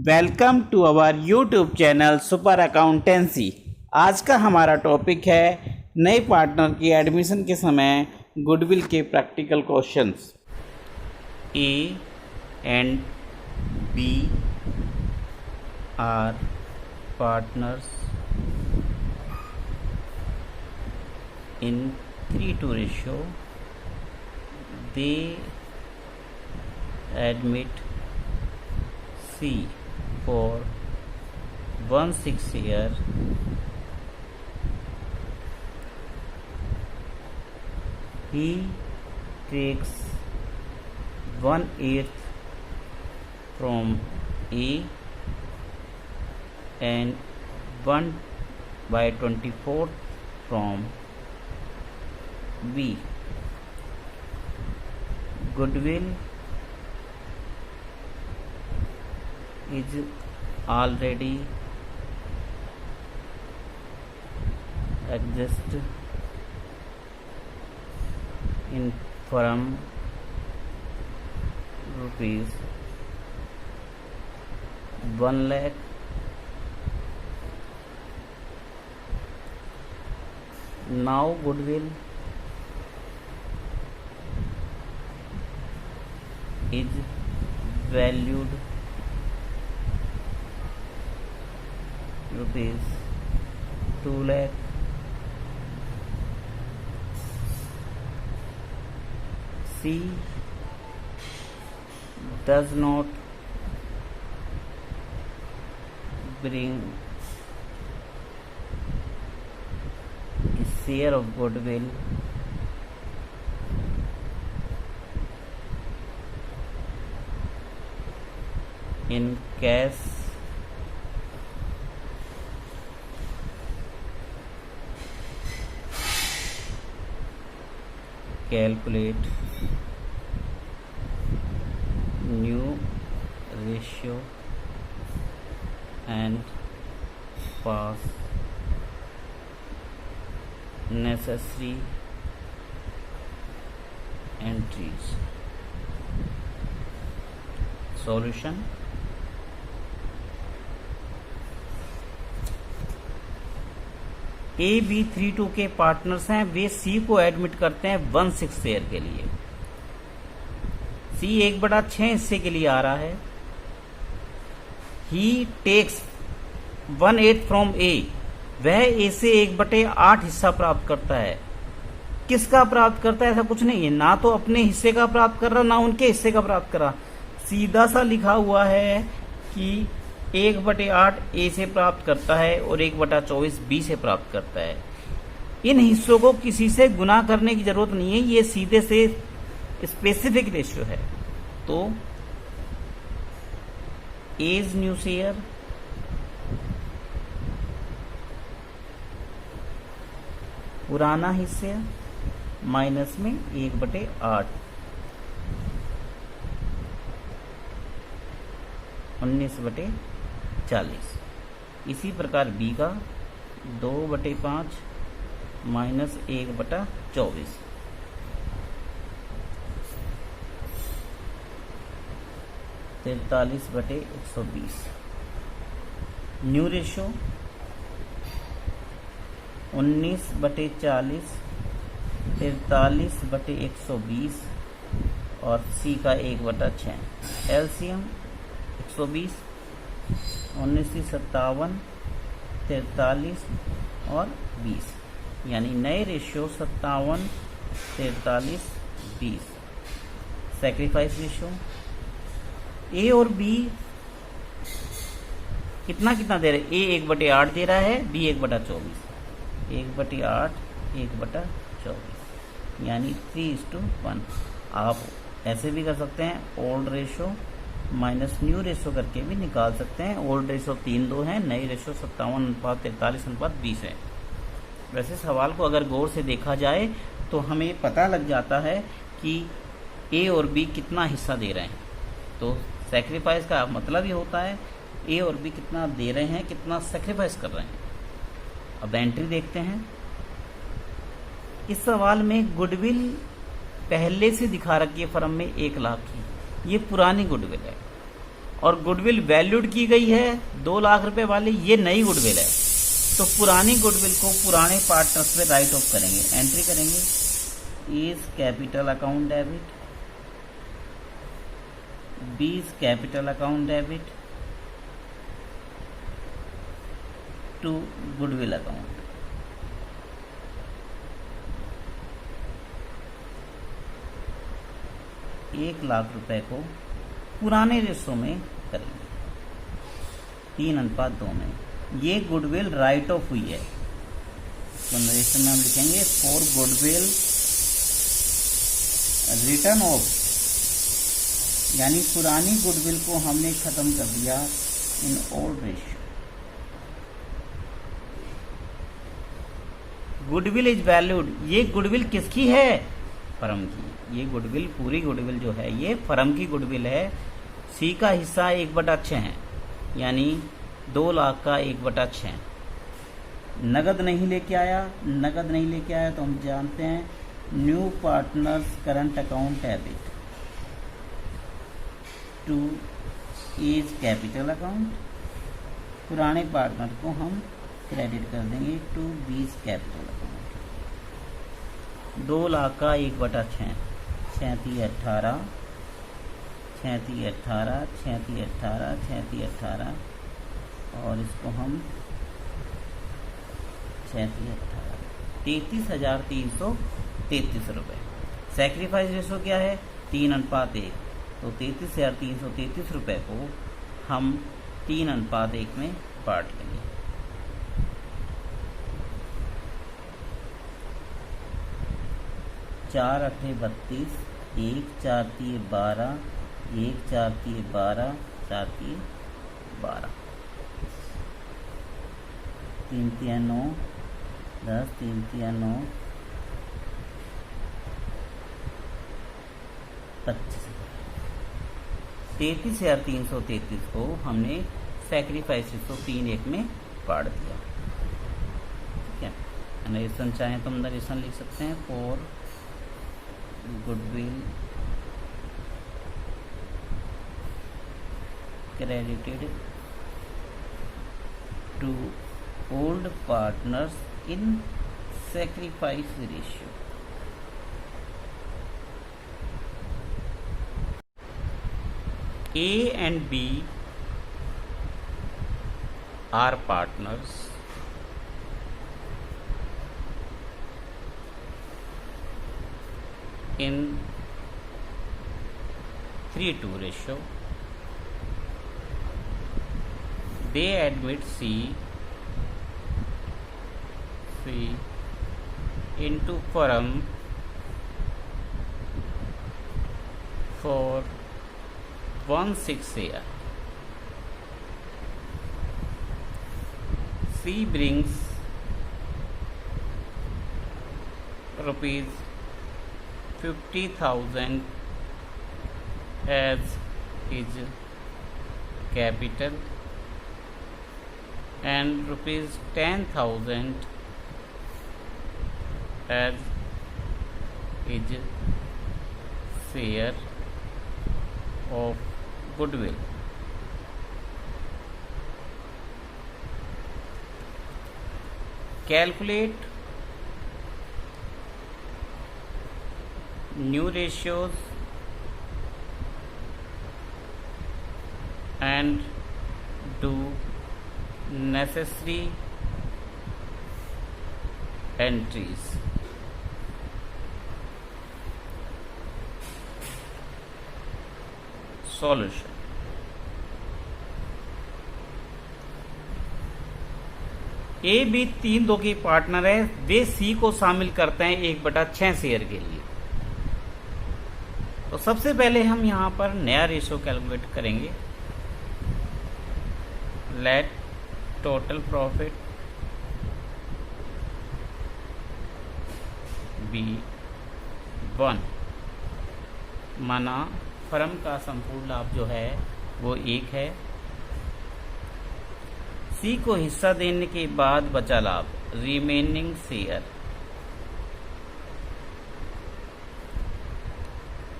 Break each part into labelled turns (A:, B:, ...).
A: Welcome to our YouTube channel super accountancy. आज का हमारा टॉपिक है नए पार्टनर की एडमिशन के समय गुडविल के practical questions. A and B are partners in 3:2 ratio. They admit C for 1/6 year. He takes 1/8 from A and 1/24 from B. Goodwill is already exist in firm rupees 1 lakh. Now goodwill is valued rupees 2 lakh. C does not bring a share of goodwill in cash. Calculate new ratio and pass necessary entries. Solution. A B 3:2 के partners हैं, वे सी को admit करते हैं 1/6 share के लिए। सी 1/6 हिस्से के लिए आ रहा है। ही टेक्स 1/8 फ्रॉम ए, वह ए से 1/8 हिस्सा प्राप्त करता है। किसका प्राप्त करता है? ऐसा कुछ नहीं है, ना तो अपने हिस्से का प्राप्त कर रहा ना उनके हिस्से का प्राप्त कर रहा। सीधा सा लिखा हुआ है कि 1/8 ए से प्राप्त करता है और 1/24 बी से प्राप्त करता है। इन हिस्सों को किसी से गुना करने की जरूरत नहीं है, ये सीधे से स्पेसिफिक रेशियो है। तो एज न्यू शेयर पुराना हिस्सा माइनस में 1/8 19/40। इसी प्रकार बी का 2/5 माइनस 1/24 43/120। न्यू रेशो 19/40 43/120 और सी का 1/6। एलसीएम 120 1957 43 और 20, यानी नए रेशियो 57 43 20। सैक्रिफाइस रेशियो ए और बी कितना कितना दे रहे? ए 1/8 दे रहा है, बी 1/24। 1/8 1/24 यानी 3:1। आप ऐसे भी कर सकते हैं, old ratio minus new ratio करके भी निकाल सकते हैं। ओल्ड रेशो 3:2 है, नई रेशो 57:43:20 है। वैसे सवाल को अगर गौर से देखा जाए तो हमें पता लग जाता है कि ए और बी कितना हिस्सा दे रहे हैं। तो सैक्रिफाइस का मतलब ही होता है ए और बी कितना दे रहे हैं, कितना सैक्रिफाइस कर रहे हैं। अब एंट्री देखते हैं। इस सवाल में गुडविल पहले से दिखा रखी है फर्म में 1 लाख की, ये पुरानी गुडविल है। और गुडविल वैल्यूड की गई है 2 लाख रुपए वाली, ये नई गुडविल है। तो पुरानी गुडविल को पुराने पार्टनर्स पे राइट ऑफ करेंगे, एंट्री करेंगे। A is capital account debit, B is capital account debit to goodwill account. एक लाख रुपए को पुराने रेशो में करेंगे 3:2 में। ये गुडविल राइट ऑफ हुई है, तो नरेशन में हम लिखेंगे फॉर गुडविल रिटर्न ऑफ, यानी पुरानी गुडविल को हमने खत्म कर दिया in old ratio. Goodwill is valued, ये गुडविल किसकी है? फर्म की। ये गुडविल, पूरी गुडविल जो है ये फर्म की गुडविल है। सी का हिस्सा 1/6 है, यानी 2 लाख का 1/6। नगद नहीं लेके आया, नगद नहीं लेके आया तो हम जानते हैं new partners current account debit two is capital account. पुराने पार्टनर को हम क्रेडिट कर देंगे टू बीज कैपिटल अकाउंट। 2 लाख का 1/6, 36/18, 36/18, 36/18, 36/18, और इसको हम 36/18, 33,333 रुपये। सेक्रीफाइस रेशो क्या है? 3:1, तो 33,333 रुपये को हम 3:1 में बांट लेंगे। 4 8 32, 1 4 3 12, 1 4 3 12, 4 3 12, 3 3 9 10, 3 3 9 25। 33,333 को हमने सैक्रिफाइस तो 3:1 में बांट दिया। ठीक है, नरेशन चाहें तो हम नरेशन लिख सकते हैं for goodwill credited to old partners in sacrifice ratio। A and B are partners in 3:2 ratio। They admit C into firm for 1/6 year। C brings rupees 50,000 as his capital and rupees 10,000 as his share of goodwill। Calculate new ratios and do necessary entries। Solution. A B 3/2 के partner है, वे सी को शामिल करते हैं 1/6 share के लिए। तो सबसे पहले हम यहां पर नया रेशो कैलकुलेट करेंगे। लेट टोटल प्रॉफिट बी 1, माना फर्म का संपूर्ण लाभ जो है वो 1 है। सी को हिस्सा देने के बाद बचा लाभ रिमेनिंग शेयर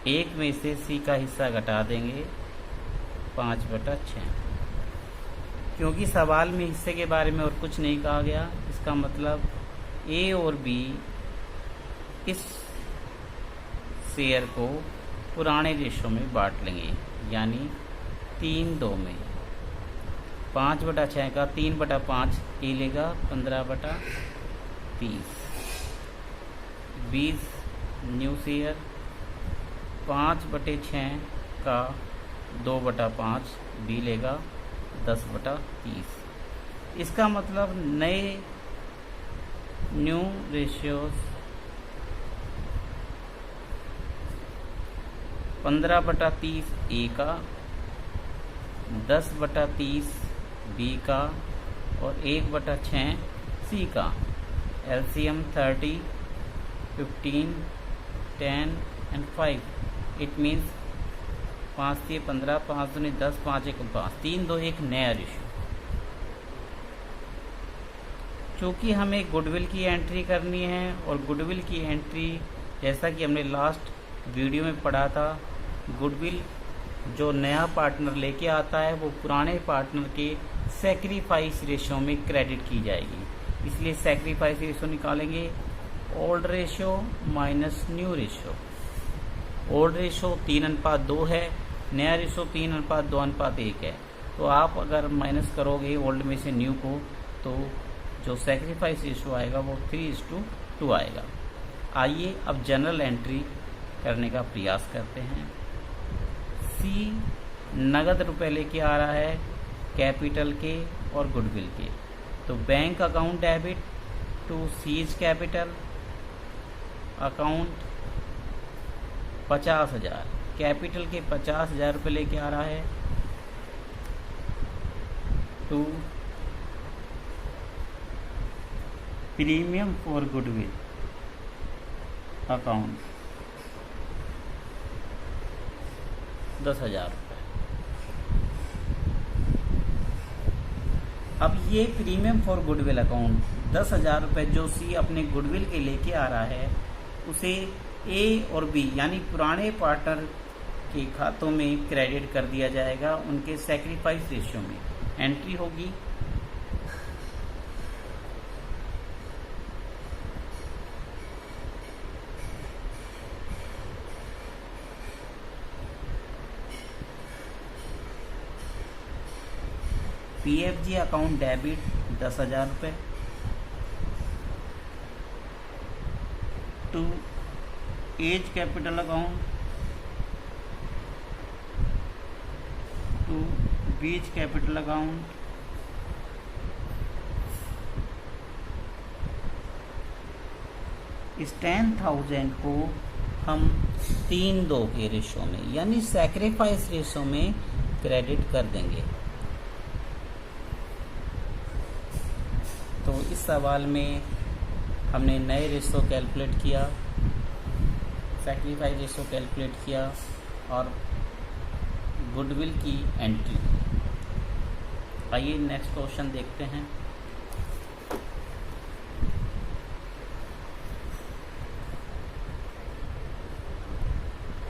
A: 1 में से सी का हिस्सा घटा देंगे 5/6। क्योंकि सवाल में हिस्से के बारे में और कुछ नहीं कहा गया, इसका मतलब ए और बी इस शेयर को पुराने रेशो में बांट लेंगे, यानी 3-2 में। 5/6 का 3/5 ए लेगा 15/30। 20 न्यू शेयर 5/6 का 2/5 बी लेगा 10/30। इसका मतलब नए न्यू रेशियोज 15/30 ए का, 10/30 बी का और 1/6 सी का। LCM 30, 15, 10 and 5। इट मीन्स 5 से 15, 5 दूनी 10, 5 1 5, 3-2 एक नया रेशियो। चूँकि हमें गुडविल की एंट्री करनी है और गुडविल की एंट्री जैसा कि हमने लास्ट वीडियो में पढ़ा था, गुडविल जो नया पार्टनर लेके आता है वो पुराने पार्टनर के सैक्रिफाइस रेशियो में क्रेडिट की जाएगी। इसलिए सैक्रिफाइस रेशियो निकालेंगे, old ratio minus new ratio. Old ratio 3:2 है, नया रेशियो 3:2:1 है। तो आप अगर माइनस करोगे ओल्ड में से न्यू को, तो जो सैक्रिफाइस रेशियो आएगा वो 3:2 आएगा। आइए अब जनरल एंट्री करने का प्रयास करते हैं। सी नगद रुपए लेके आ रहा है कैपिटल के और गुडविल के, तो bank account debit to C's capital account 50,000। Capital के 50,000 रुपये लेके आ रहा है to premium for goodwill account 10,000 रुपये। अब ये प्रीमियम फॉर गुडविल अकाउंट 10,000 रुपये जो सी अपने गुडविल के लेके आ रहा है, उसे ए और बी यानी पुराने पार्टनर के खातों में क्रेडिट कर दिया जाएगा, उनके सैक्रिफाइस रेशियो में एंट्री होगी। पीएफजी अकाउंट डेबिट 10,000 रुपये to A's capital account to B's capital account इस 10,000 को हम 3-2 के रेशो में यानी सैक्रिफाइस रेशो में क्रेडिट कर देंगे। तो इस सवाल में हमने नए रेशो कैलकुलेट किया, सैक्रिफाइस रेशो कैलकुलेट किया और गुडविल की एंट्री। आइए नेक्स्ट क्वेश्चन देखते हैं।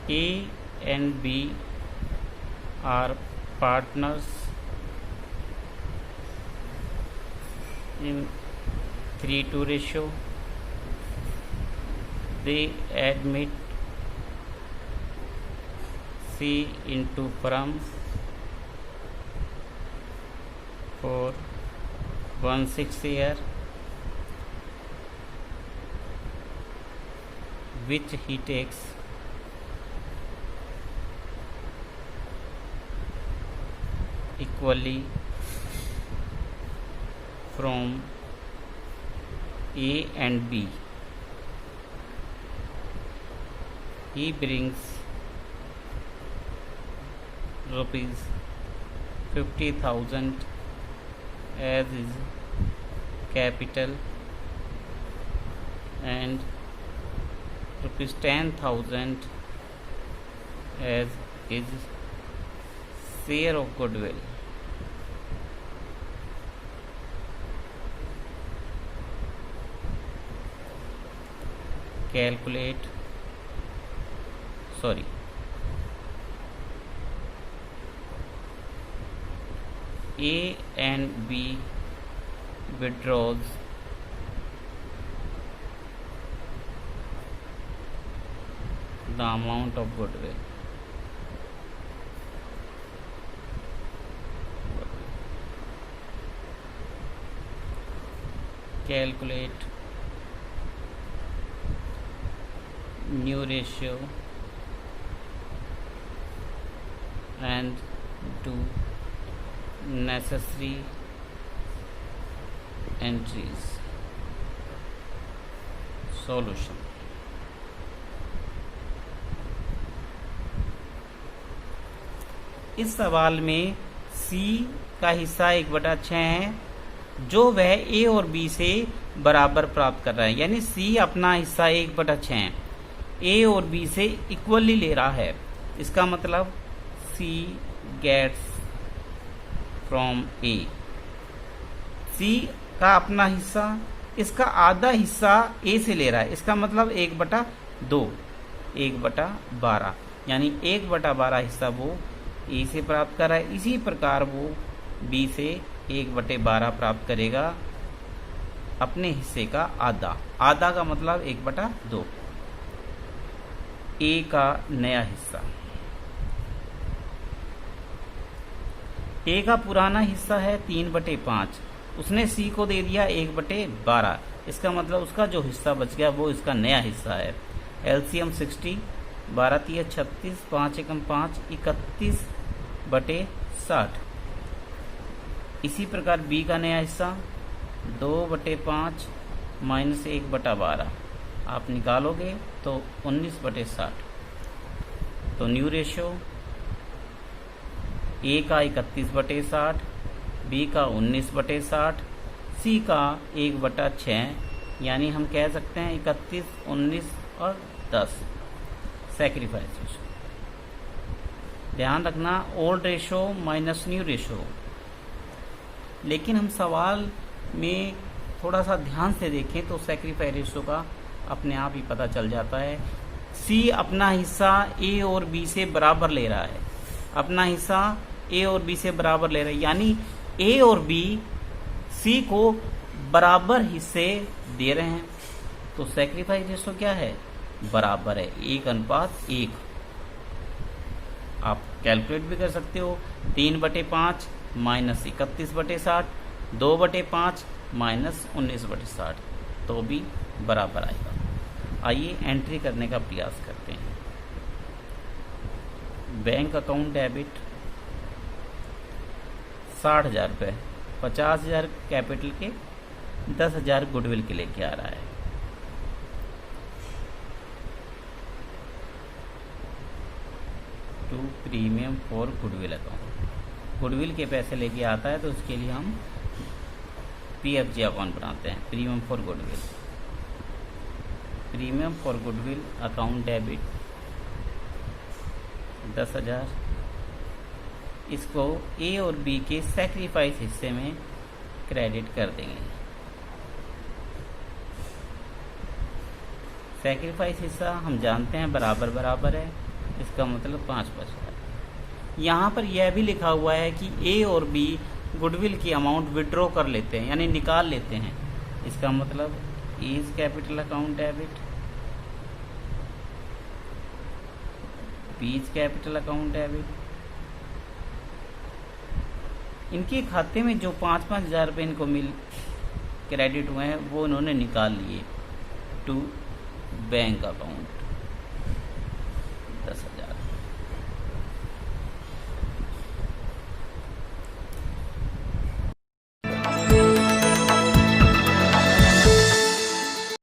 A: A and B are partners in 3:2 ratio. They admit C into firm for 1/6 year, which he takes equally from A and B. He brings rupees 50,000 as his capital and rupees 10,000 as his share of goodwill. Calculate, A and B withdraws the amount of goodwill. Calculate new ratio and do necessary entries. Solution. इस सवाल में C का हिस्सा 1/6 है जो वह A और B से बराबर प्राप्त कर रहा है, यानी C अपना हिस्सा 1/6 है, A और B से इक्वली ले रहा है। इसका मतलब C gets from A। C का अपना हिस्सा, इसका आधा हिस्सा A से ले रहा है, इसका मतलब 1/2, 1/12, यानी 1/12 हिस्सा वो A से प्राप्त कर रहा है। इसी प्रकार वो B से 1/12 प्राप्त करेगा, अपने हिस्से का आधा, आधा का मतलब 1/2, A का नया हिस्सा। A का पुराना हिस्सा है 3/5, उसने C को दे दिया 1/12, इसका मतलब उसका जो हिस्सा बच गया वो इसका नया हिस्सा है। LCM 60, 12 3 36, 5 एकम 5, 31/60। इसी प्रकार B का नया हिस्सा 2/5 माइनस 1/12, आप निकालोगे तो 19/60। तो न्यू रेशियो A का 31/60, B का 19/60, C का 1/6, यानी हम कह सकते हैं 31, 19 और 10 सैक्रिफाइस रेशो। ध्यान रखना old ratio minus new ratio. लेकिन हम सवाल में थोड़ा सा ध्यान से देखें तो सैक्रिफाइस रेशो का अपने आप ही पता चल जाता है। C अपना हिस्सा A और B से बराबर ले रहा है, अपना हिस्सा A और B से बराबर ले रहा है, यानी A और B C को बराबर हिस्से दे रहे हैं। तो सैक्रिफाइस रेशो क्या है? बराबर है 1:1। आप कैलकुलेट भी कर सकते हो, 3/5 माइनस 31/60, 2/5 माइनस 19/60, तो भी बराबर आएगा। आइए एंट्री करने का प्रयास करते हैं। बैंक अकाउंट डेबिट 60,000 रुपये, 50,000 कैपिटल के, 10,000 गुडविल के लेके आ रहा है। To premium for goodwill account, goodwill के पैसे लेके आता है तो उसके लिए हम PFG अकाउंट बनाते हैं, premium for goodwill. Premium for goodwill account debit 10,000, इसको A और B के सैक्रिफाइस हिस्से में क्रेडिट कर देंगे। सैक्रिफाइस हिस्सा हम जानते हैं बराबर बराबर है, इसका मतलब 5 बच गया। यहाँ पर यह भी लिखा हुआ है कि A और B गुडविल की अमाउंट विड्रॉ कर लेते हैं, यानी निकाल लेते हैं। इसका मतलब इज कैपिटल अकाउंट डेबिट, बीज कैपिटल अकाउंट डेबिट। इनके खाते में जो 5-5 हज़ार रुपये इनको क्रेडिट हुए हैं वो इन्होंने निकाल लिए टू बैंक अकाउंट 10,000।